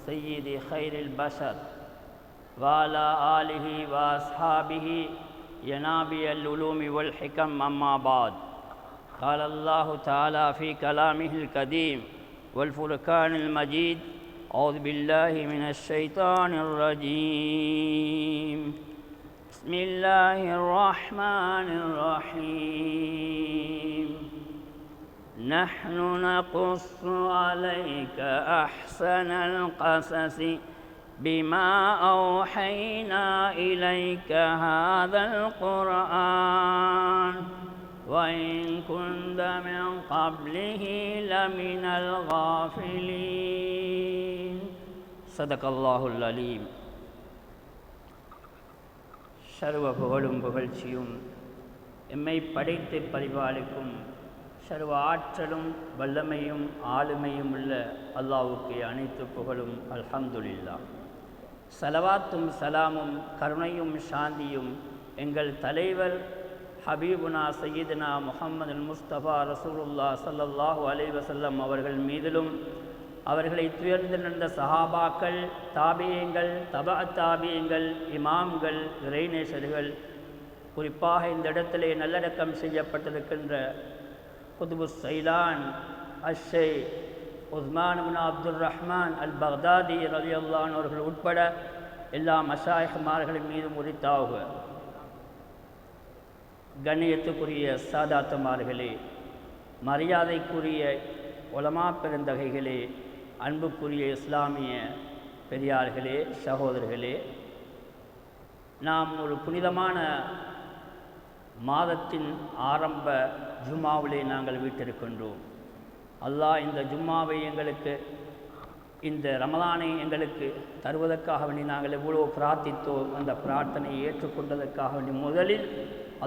سيد خير البشر وعلى آله وأصحابه ينابيع العلوم والحكم أما بعد قال الله تعالى في كلامه القديم والفرقان المجيد أعوذ بالله من الشيطان الرجيم بسم الله الرحمن الرحيم نحن نقص عليك أحسن القصص بما أوحينا إليك هذا القرآن وإن كنت من قبله لمن الغافلين صدق الله العليم. சர்வ புகழும் புகழ்ச்சியும் எம்மை படைத்து பரிபாலிக்கும் சர்வ ஆற்றலும் வல்லமையும் ஆளுமையும் உள்ள அல்லாஹ்வுக்கு அனைத்து புகழும் அல்ஹம்துலில்லாஹ். ஸலவாத்தும் சலாமும் கருணையும் சாந்தியும் எங்கள் தலைவர் ஹபீபுனா சையீதுனா முஹம்மது முஸ்தபா ரசூலுல்லாஹ் ஸல்லல்லாஹு அலைஹி வஸல்லம் அவர்கள் மீதிலும் அவர்களை துயர்ந்து நின்ற சஹாபாக்கள், தாபியங்கள், தபா தாபியங்கள், இமாம்கள், இறைநேசர்கள், குறிப்பாக இந்த இடத்திலே நல்லடக்கம் செய்யப்பட்டிருக்கின்ற குதுபு சைலான் அஷை உஸ்மான் இப்னு அப்துல் ரஹ்மான் அல் பக்தாதி ரலியல்லாஹு அன்ஹு அவர்கள் உட்பட எல்லா மஷாயிஹ்மார்களின் மீதும் உரித்தாகுக. கண்ணியத்துக்குரிய சாதாத்துமார்களே, மரியாதைக்குரிய உலமா பெருந்தகைகளே, அன்புக்குரிய இஸ்லாமிய பெரியார்களே, சகோதரர்களே, நாம் ஒரு புனிதமான மாதத்தின் ஆரம்ப ஜும்மாவிலே நாங்கள் வீட்டிருக்கின்றோம். அல்லாஹ் இந்த ஜும்மாவை எங்களுக்கு, இந்த ரமலானை எங்களுக்கு தருவதற்காக வேண்டி நாங்கள் எவ்வளோ பிரார்த்தித்தோம். அந்த பிரார்த்தனையை ஏற்றுக்கொண்டதற்காக வேண்டி முதலில்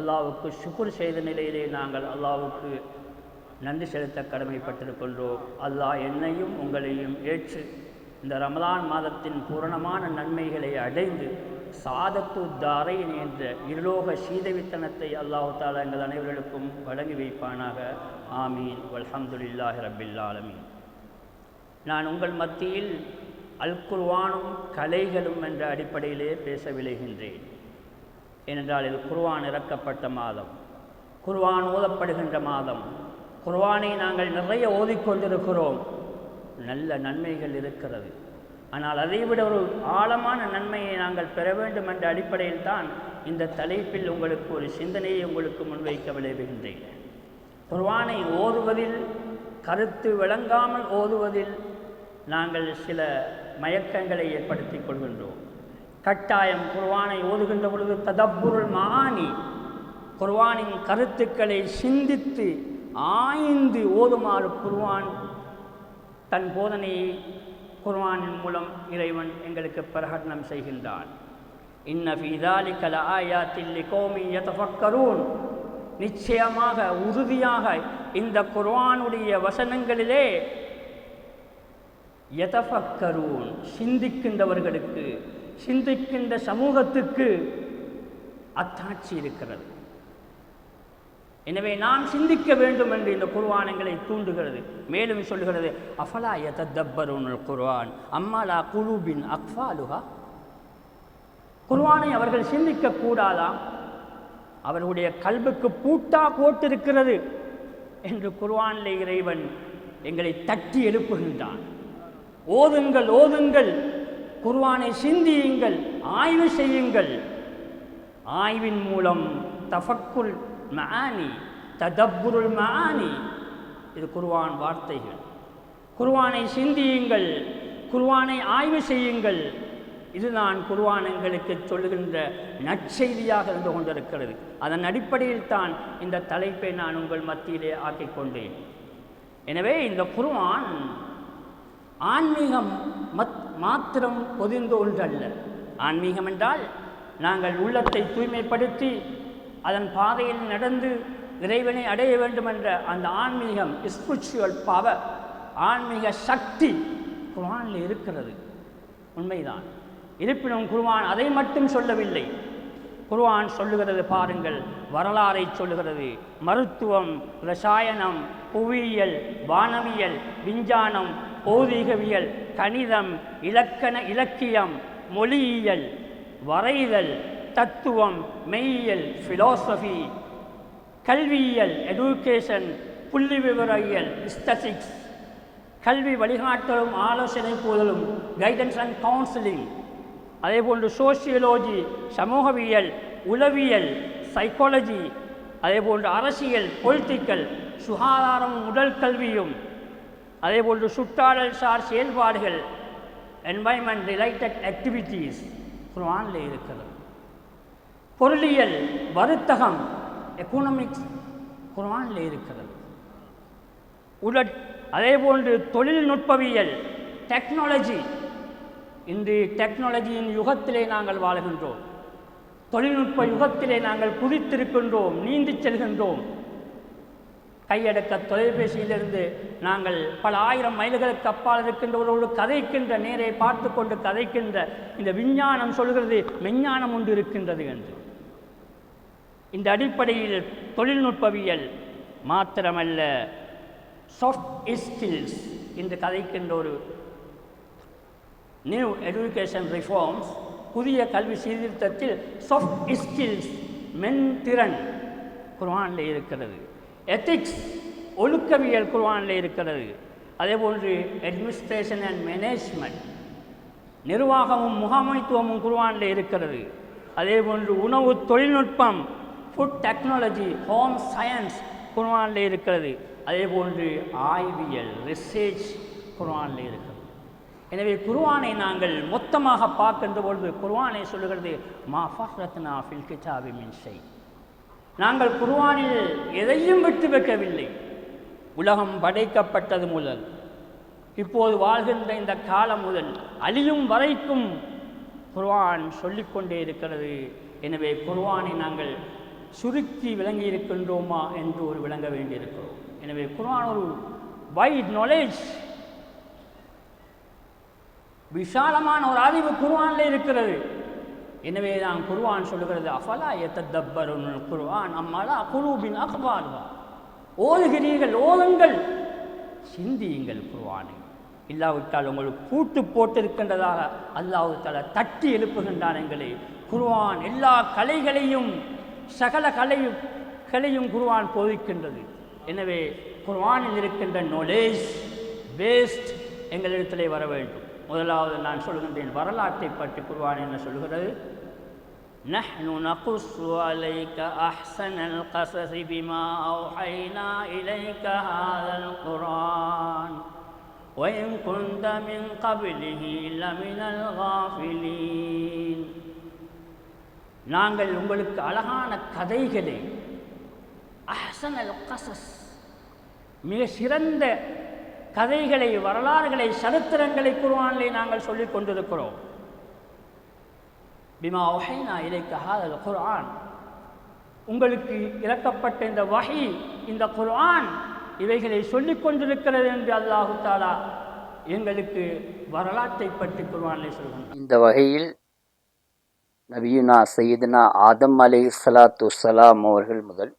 அல்லாஹ்வுக்கு ஷுக்ர் செய்த நிலையிலே நாங்கள் அல்லாஹ்வுக்கு நன்றி செலுத்த கடமைப்பட்டிருக்கின்றோம். அல்லாஹ் என்னையும் உங்களையும் ஏற்று இந்த ரமலான் மாதத்தின் பூரணமான நன்மைகளை அடைந்து சாதத்து தாரைன் என்ற இருலோக சீதவித்தனத்தை அல்லாஹ் தஆலா எங்கள் அனைவர்களுக்கும் வழங்கி வைப்பானாக. ஆமீன் வல்ஹம்துலில்லாஹி ரப்பில் ஆலமீன். நான் உங்கள் மத்தியில் அல் குர்ஆனும் கலைகளும் என்ற அடிப்படையிலே பேச விளைகின்றேன். ஏனென்றால் இது குர்ஆன் இறக்கப்பட்ட மாதம், குர்ஆன் ஓதப்படுகின்ற மாதம். குர்ஆனை நாங்கள் நிறைய ஓதிக்கொண்டிருக்கிறோம். நல்ல நன்மைகள் இருக்கிறது. ஆனால் அதைவிட ஒரு ஆழமான நன்மையை நாங்கள் பெற வேண்டும் என்ற அடிப்படையில் தான் இந்த தலைப்பில் உங்களுக்கு ஒரு சிந்தனையை உங்களுக்கு முன்வைக்க விளைவுகின்றேன். குர்ஆனை ஓதுவதில், கருத்து விளங்காமல் ஓதுவதில் நாங்கள் சில மயக்கங்களை ஏற்படுத்தி கொள்கின்றோம். கட்டாயம் குர்ஆனை ஓதுகின்ற பொழுது ததப்புருல் மஆனி, குர்ஆனின் கருத்துக்களை சிந்தித்து ஆய்ந்து ஓதுமாறு குர்ஆன் தன் போதனையை குர்ஆனின் மூலம் இறைவன் எங்களுக்கு பிரகடனம் செய்கின்றான். இன்ன ஃபீ ஸாலிக லஆயாத்தின் லிகௌமின் யதஃபக்கரூன். நிச்சயமாக உறுதியாக இந்த குர்ஆனுடைய வசனங்களிலே யதஃபக்கரூன், சிந்திக்கின்றவர்களுக்கு, சிந்திக்கின்ற சமூகத்துக்கு அத்தாட்சி இருக்கிறது. எனவே நாம் சிந்திக்க வேண்டும் என்று இந்த குர்ஆன் எங்களை தூண்டுகிறது. மேலும் சொல்கிறது, அஃபலா யததப்பரூனல் குர்ஆன் அம்மா லா குலூபின் அக்ஃபாலுஹா. குர்ஆனை அவர்கள் சிந்திக்க கூடாதா? அவர்களுடைய கல்புக்கு பூட்டா போட்டிருக்கிறது என்று குர்ஆனிலே இறைவன் எங்களை தட்டி எழுப்புகின்றான். ஓதுங்கள், ஓதுங்கள், குர்ஆனை சிந்தியுங்கள், ஆய்வு செய்யுங்கள். ஆய்வின் மூலம் தஃபக்குர் மஆனி, ததப்புருல் மஆனி, இது குர்ஆன் வார்த்தைகள். குர்ஆனை சிந்தியுங்கள், குர்ஆனை ஆய்வு செய்யுங்கள். இதுதான் குர்ஆன் எங்களுக்கு சொல்லுகின்ற நற்செய்தியாக இருந்து கொண்டிருக்கிறது. அதன் அடிப்படையில் தான் இந்த தலைப்பை நான் உங்கள் மத்தியிலே ஆக்கிக் கொண்டேன். எனவே இந்த குர்ஆன் ஆன்மீகம் மாத்திரம் பொதிந்த ஒன்றல்ல. ஆன்மீகம் என்றால் நாங்கள் உள்ளத்தை தூய்மைப்படுத்தி அதன் பாதையில் நடந்து இறைவனை அடைய வேண்டும் என்ற அந்த ஆன்மீகம், ஸ்பிரிச்சுவல் பவர், ஆன்மீக சக்தி குர்ஆனில் இருக்கிறது. உண்மைதான். இருப்பினும் குர்ஆன் அதை மட்டும் சொல்லவில்லை. குர்ஆன் சொல்லுகிறது பாருங்கள், வரலாறை சொல்லுகிறது. மருத்துவம், ரசாயனம், புவியியல், வானவியல், விஞ்ஞானம், பௌதீகவியல், கணிதம், இலக்கியம், மொழியியல், வரைதல், தத்துவம், மெய்யியல், ஃபிலோசபி, கல்வியியல், எடுகேஷன், புள்ளி விவரவியல், ஸ்டட்டிக்ஸ், கல்வி வழிகாட்டலும் ஆலோசனை போதலும், கைடன்ஸ் அண்ட் கவுன்சிலிங், அதேபோன்று சோசியலோஜி, சமூகவியல், உளவியல், சைக்காலஜி, அதேபோன்று அரசியல், பொலிட்டிக்கல், சுகாதாரமும் உடல் கல்வியும், அதேபோன்று சுற்றாடல் சார் செயல்பாடுகள், என்வாயன்மெண்ட் ரிலேட்டட் ஆக்டிவிட்டீஸ் குர்ஆனில் இருக்கிறது. பொருளியல், வர்த்தகம், எக்கனாமிக்ஸ் குர்ஆனில் இருக்கிறது. அதேபோன்று தொழில்நுட்பவியல், டெக்னாலஜி, இன்று டெக்னாலஜியின் யுகத்திலே நாங்கள் வாழுகின்றோம். தொழில்நுட்ப யுகத்திலே நாங்கள் குதித்திருக்கின்றோம், நீந்திச் செல்கின்றோம். கையடக்க தொலைபேசியிலிருந்து நாங்கள் பல ஆயிரம் மைல்களுக்கு அப்பால் இருக்கின்றவர்களோடு கதைக்கின்ற, நேரை பார்த்து கொண்டு கதைக்கின்ற இந்த விஞ்ஞானம் சொல்கிறது மெஞ்ஞானம் ஒன்று இருக்கின்றது என்று. இந்த அடிப்படையில் தொழில்நுட்பவியல் மாத்திரமல்ல, சாஃப்ட் ஸ்கில்ஸ் என்று கதைக்கின்ற ஒரு நியூ எஜுகேஷன் ரிஃபார்ம்ஸ், புதிய கல்வி சீர்திருத்தத்தில் சாஃப்ட் ஸ்கில்ஸ், மென்திறன் குர்ஆனில் இருக்கிறது. எத்திக்ஸ், ஒழுக்கவியல் குர்ஆனில் இருக்கிறது. அதேபோன்று அட்மினிஸ்ட்ரேஷன் அண்ட் மேனேஜ்மெண்ட், நிர்வாகமும் முகாமைத்துவமும் குர்ஆனில் இருக்கிறது. அதேபோன்று உணவு தொழில்நுட்பம், ஃபுட் டெக்னாலஜி, ஹோம் சயின்ஸ் குர்ஆனில் இருக்கிறது. அதேபோன்று ஆய்வியல், ரிசர்ச் குர்ஆனில் இருக்கிறது. எனவே குர்ஆனை நாங்கள் மொத்தமாக பார்க்கின்ற பொழுது குர்ஆனை சொல்லுகிறது மா ஃபர்ரத்னா ஃபில் கிதாபி மின் ஷை. நாங்கள் குர்ஆனில் எதையும் விட்டு வைக்கவில்லை. உலகம் படைக்கப்பட்டது முதல் இப்போது வாழ்கின்ற இந்த காலம் முதல் அழியும் வரைக்கும் குர்ஆன் சொல்லிக்கொண்டே இருக்கிறது. எனவே குர்ஆனை நாங்கள் சுருக்கி விளங்கி இருக்கின்றோமா என்று ஒரு விளங்க வேண்டியிருக்கிறோம். எனவே குர்ஆன் ஒரு வைட் நாலேஜ், விசாலமான ஒரு அறிவு குர்ஆனில் இருக்கிறது. எனவே தான் குர்ஆன் சொல்லுகிறது அஃபலா யததப்பருன் குர்ஆன் அம்மலா குலூபின் அக்பால்ஹா. ஓதுகிறீர்கள், ஓதுங்கள், சிந்தியுங்கள் குர்ஆனை. இல்லாவிட்டால் உங்களுக்கு பூட்டு போட்டிருக்கின்றதாக அல்லாஹ் தஆலா தட்டி எழுப்புகின்றான் எங்களை. குர்ஆன் எல்லா கலைகளையும், சகல கலையும் குர்ஆன் போதிக்கின்றது. எனவே குர்ஆனில் இருக்கின்ற நாலேஜ் வேஸ்ட் எங்களிடத்திலே வர வேண்டும். முதலாவது நான் சொல்கின்றேன், வரலாற்றை பற்றி குர்ஆன் என்ன சொல்கிறது? நஹ்னு நகுஸ்ஸு அலைக அஹ்ஸனல் கஸஸி பிமா அவ்ஹைனா இலைக ஹாதல் குர்ஆன் வ இன் குன்த மின் கப்லிஹி லமினல் காஃபிலீன். நாங்கள் உங்களுக்கு அழகான கதைகளை, அஹ்ஸனல் கஸஸ், மிக சிறந்த கதைகளை, வரலாறுகளை, சரித்திரங்களை குர்ஆனிலே நாங்கள் சொல்லிக் கொண்டிருக்கிறோம். பிமா வஹைனா இலைக ஹாதல் குர்ஆன், உங்களுக்கு இறக்கப்பட்ட இந்த வஹி, இந்த குர்ஆன் இவைகளை சொல்லிக் கொண்டிருக்கிறது என்று அல்லாஹு தஆலா எங்களுக்கு வரலாற்றை பற்றி குர்ஆனிலே சொல்கின்றார். இந்த வகையில் நபியுனா சையதுனா ஆதம் அலைஹிஸ்ஸலாத்து வஸ்ஸலாம் அவர்கள் முதல்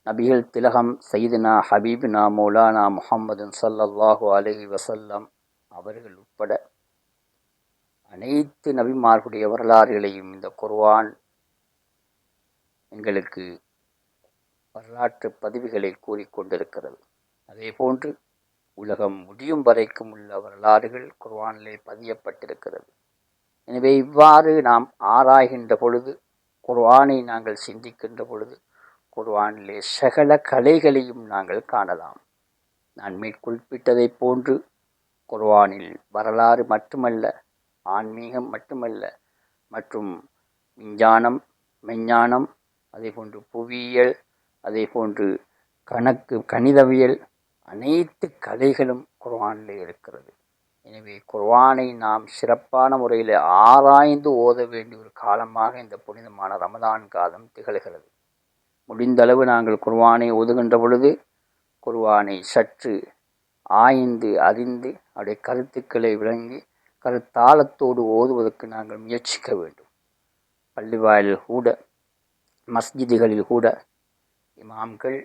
நபிகள் திலகம் சையதுனா ஹபீபுனா மௌலானா முஹம்மது ஸல்லல்லாஹு அலைஹி வஸல்லம் அவர்கள் உட்பட அனைத்து நபிமார்களுடைய வரலாறுகளையும் இந்த குர்ஆன் எங்களுக்கு வரலாற்று பதிவுகளை கூறிக்கொண்டிருக்கிறது. அதேபோன்று உலகம் முடியும் வரைக்கும் உள்ள வரலாறுகள் குர்ஆனிலே பதியப்பட்டிருக்கிறது. எனவே இவ்வாறு நாம் ஆராய்கின்ற பொழுது, குர்ஆனை நாங்கள் சிந்திக்கின்ற பொழுது, குர்ஆனிலே சகல கலைகளையும் நாங்கள் காணலாம். நான் மேற்குறிப்பிட்டதைப் போன்று குர்ஆனில் வரலாறு மட்டுமல்ல, ஆன்மீகம் மட்டுமல்ல, மற்றும் விஞ்ஞானம், மெஞ்ஞானம், அதேபோன்று புவியியல், அதேபோன்று கணிதவியல், அனைத்து கலைகளும் குர்ஆனிலே இருக்கிறது. எனவே குர்ஆனை நாம் சிறப்பான முறையில் ஆராய்ந்து ஓத வேண்டிய ஒரு காலமாக இந்த புனிதமான ரமதான் காலம் திகழ்கிறது. முடிந்தளவு நாங்கள் குர்ஆனை ஓதுகின்ற பொழுது குர்ஆனை சற்று ஆய்ந்து அறிந்து அவருடைய கருத்துக்களை விளங்கி கருத்தாளத்தோடு ஓதுவதற்கு நாங்கள் முயற்சிக்க வேண்டும். பள்ளிவாயில் கூட, மஸ்ஜிதுகளில் கூட இமாம்கள்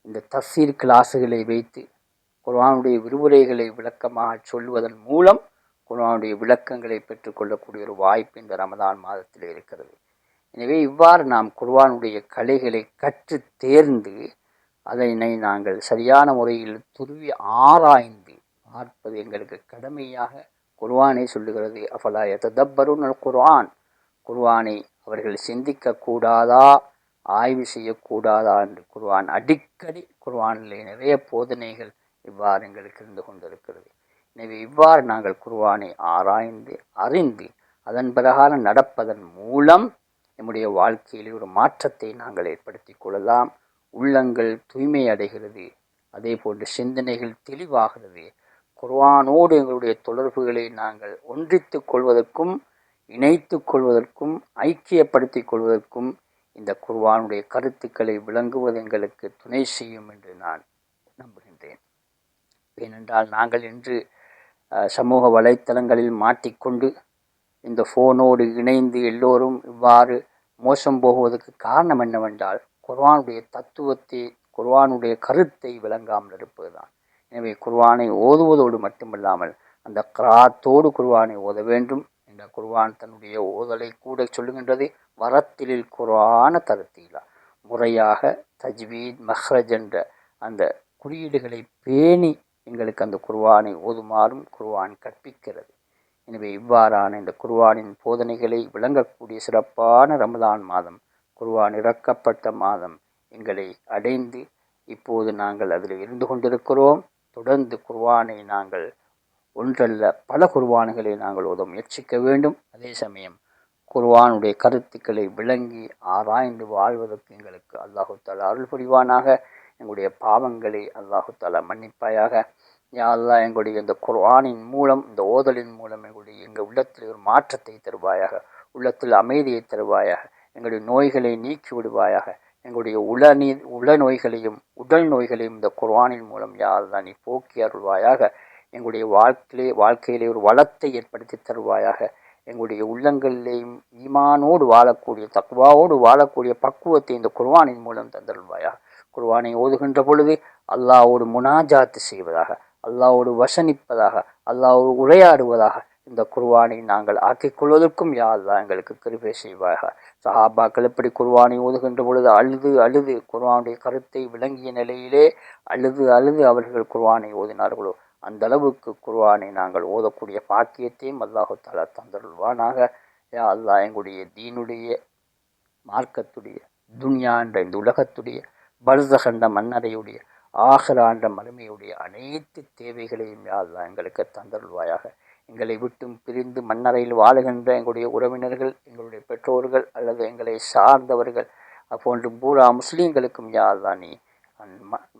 இந்த தஃசீர் கிளாஸுகளை வைத்து குர்ஆனுடைய விரிவுரைகளை விளக்கமாக சொல்வதன் மூலம் குர்ஆனுடைய விளக்கங்களை பெற்றுக்கொள்ளக்கூடிய ஒரு வாய்ப்பு இந்த ரமதான் மாதத்தில் இருக்கிறது. எனவே இவ்வாறு நாம் குர்ஆனுடைய கலைகளை கற்று தேர்ந்து அதனை நாங்கள் சரியான முறையில் துருவி ஆராய்ந்து பார்ப்பது எங்களுக்கு கடமையாக குர்ஆனை சொல்லுகிறது. அஃபலா யததப்பருனல் குர்ஆன், குர்ஆனை அவர்கள் சிந்திக்க கூடாதா, ஆய்வு செய்யக்கூடாதா என்று குர்ஆன் அடிக்கடி குர்ஆனிலே நிறைய போதனைகள் இவ்வாறு எங்களுக்கு இருந்து கொண்டிருக்கிறது. எனவே இவ்வாறு நாங்கள் குர்ஆனை ஆராய்ந்து அறிந்து அதன் பிரகாரம் நடப்பதன் மூலம் நம்முடைய வாழ்க்கையில் ஒரு மாற்றத்தை நாங்கள் ஏற்படுத்தி கொள்ளலாம். உள்ளங்கள் தூய்மை அடைகிறது, அதே போன்று சிந்தனைகள் தெளிவாகிறது. குர்ஆனோடு எங்களுடைய தொடர்புகளை நாங்கள் ஒன்றித்து கொள்வதற்கும் இணைத்து கொள்வதற்கும் ஐக்கியப்படுத்திக் கொள்வதற்கும் இந்த குர்ஆனுடைய கருத்துக்களை விளங்குவது எங்களுக்கு துணை செய்யும் என்று நான் நம்புகின்றேன். ஏனென்றால் நாங்கள் இன்று சமூக வலைத்தளங்களில் மாட்டிக்கொண்டு இந்த ஃபோனோடு இணைந்து எல்லோரும் இவ்வாறு மோசம் போகுவதற்கு காரணம் என்னவென்றால் குர்ஆனுடைய தத்துவத்தை, குர்ஆனுடைய கருத்தை விளங்காமல் இருப்பதுதான். எனவே குர்ஆனை ஓதுவதோடு மட்டுமல்லாமல் அந்த கிராத்தோடு குர்ஆனை ஓத வேண்டும் என்ற குர்ஆன் தன்னுடைய ஓதலை கூட சொல்லுகின்றது. வரத்திலில் குர்ஆன தரத்தீலா, முறையாக தஜ்வீத் மஹ்ரஜ் என்ற அந்த குறியீடுகளை பேணி எங்களுக்கு அந்த குர்ஆனை ஓதுமாறும் குர்ஆன் கற்பிக்கிறது. எனவே இவ்வாறான இந்த குர்ஆனின் போதனைகளை விளங்கக்கூடிய சிறப்பான ரமதான் மாதம், குர்ஆன் இறக்கப்பட்ட மாதம் எங்களை அடைந்து இப்போது நாங்கள் அதில் இருந்து கொண்டிருக்கிறோம். தொடர்ந்து குர்ஆனை நாங்கள் ஒன்றல்ல பல குர்ஆன்களை நாங்கள் ஓத முயற்சிக்க வேண்டும். அதே சமயம் குர்ஆனுடைய கருத்துக்களை விளங்கி ஆராய்ந்து வாழ்வதற்கு எங்களுக்கு அல்லாஹு தஆலா அருள் புரிவானாக. எங்களுடைய பாவங்களை அல்லாஹு தஆலா மன்னிப்பாயாக. யா அல்லாஹ், எங்களுடைய இந்த குர்ஆனின் மூலம், இந்த ஓதலின் மூலம் எங்கள் உள்ளத்தில் ஒரு மாற்றத்தை தருவாயாக, உள்ளத்தில் அமைதியை தருவாயாக, எங்களுடைய நோய்களை நீக்கி விடுவாயாக. எங்களுடைய உள நோய்களையும் உடல் நோய்களையும் இந்த குர்ஆனின் மூலம் யா அல்லாஹ் நீ போக்கி அருள்வாயாக. எங்களுடைய வாழ்க்கையிலே ஒரு வளத்தை ஏற்படுத்தி தருவாயாக. எங்களுடைய உள்ளங்களிலேயும் ஈமானோடு வாழக்கூடிய, தக்வாவோடு வாழக்கூடிய பக்குவத்தை இந்த குர்ஆனின் மூலம் தந்தருள்வாயாக. குர்ஆனை ஓதுகின்ற பொழுது அல்லாஹ்வோடு முனாஜாத்து செய்வதாக, அல்லாஹ்வோடு வசனிப்பதாக, அல்லாஹ்வோடு உரையாடுவதாக இந்த குர்ஆனை நாங்கள் ஆக்கிக்கொள்வதற்கும் யா அல்லாஹ் எங்களுக்கு கிருபை செய்வாயாக. சஹாபாக்கள் எப்படி குர்ஆனை ஓதுகின்ற பொழுது அழுது குர்ஆனுடைய கருத்தை விளங்கிய நிலையிலே அழுது அவர்கள் குர்ஆனை ஓதினார்களோ, அந்த அளவுக்கு குர்ஆனை நாங்கள் ஓதக்கூடிய பாக்கியத்தையும் அல்லாஹு தஆலா தந்தருள்வானாக. யா அல்லாஹ், எங்களுடைய தீனுடைய, மார்க்கத்துடைய, துன்யா என்ற இந்த உலகத்துடைய, பர்ஸஹ் என்ற மன்னரையுடைய, ஆகிரா என்ற மறுமையுடைய அனைத்து தேவைகளையும் யா அல்லாஹ் எங்களுக்கு தந்தருள்வாயாக. எங்களை விட்டும் பிரிந்து மன்னரையில் வாழுகின்ற எங்களுடைய உறவினர்கள், எங்களுடைய பெற்றோர்கள் அல்லது எங்களை சார்ந்தவர்கள் போன்று பூரா முஸ்லீம்களுக்கும் யா அல்லாஹ் நீ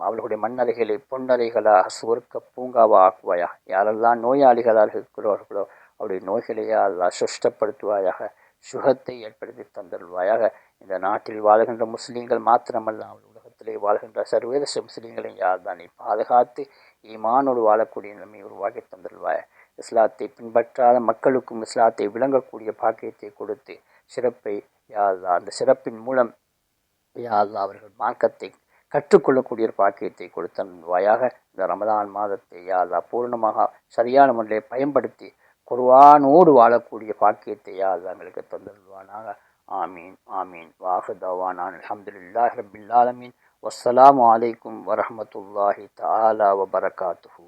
அவர்களுடைய மண்ணறைகளை பொன்னறைகளாக சுவர்க்க பூங்காவாக ஆக்குவாயாக. யாரெல்லாம் நோயாளிகளாக இருக்கிறார்களோ அவருடைய நோய்களை யா அல்லாஹ் சுஷ்டப்படுத்துவாயாக, சுகத்தை ஏற்படுத்தி தந்தருள்வாயாக. இந்த நாட்டில் வாழ்கின்ற முஸ்லீம்கள் மாத்திரமல்லாமல் உலகத்திலே வாழ்கின்ற சர்வதேச முஸ்லீம்களை யா அல்லாஹ் நீ பாதுகாத்து ஈமானோடு வாழக்கூடிய நிலைமை உருவாக்கி தந்தருள்வாய. இஸ்லாத்தை பின்பற்றாத மக்களுக்கும் இஸ்லாத்தை விளங்கக்கூடிய பாக்கியத்தை கொடுத்து சிறப்பை யா அல்லாஹ், அந்த சிறப்பின் மூலம் யா அல்லாஹ் அவர்கள் மார்க்கத்தை கற்றுக்கொள்ளக்கூடிய ஒரு பாக்கியத்தை கொடுத்தவாயாக. இந்த ரமதான் மாதத்தை யா அல்லாஹ் பூர்ணமாக சரியான முறையில் பயன்படுத்தி குர்ஆனோடு வாழக்கூடிய பாக்கியத்தை யா அல்லாஹ் எங்களுக்கு தந்தருள்வானாக. ஆமீன் ஆமீன். வாஹிர் தஅவானா அல்ஹம்துலில்லாஹி ரப்பில் ஆலமீன். வஸ்ஸலாமு அலைக்கும் வரஹ்மத்துல்லாஹி தஆலா வபரகாத்துஹு.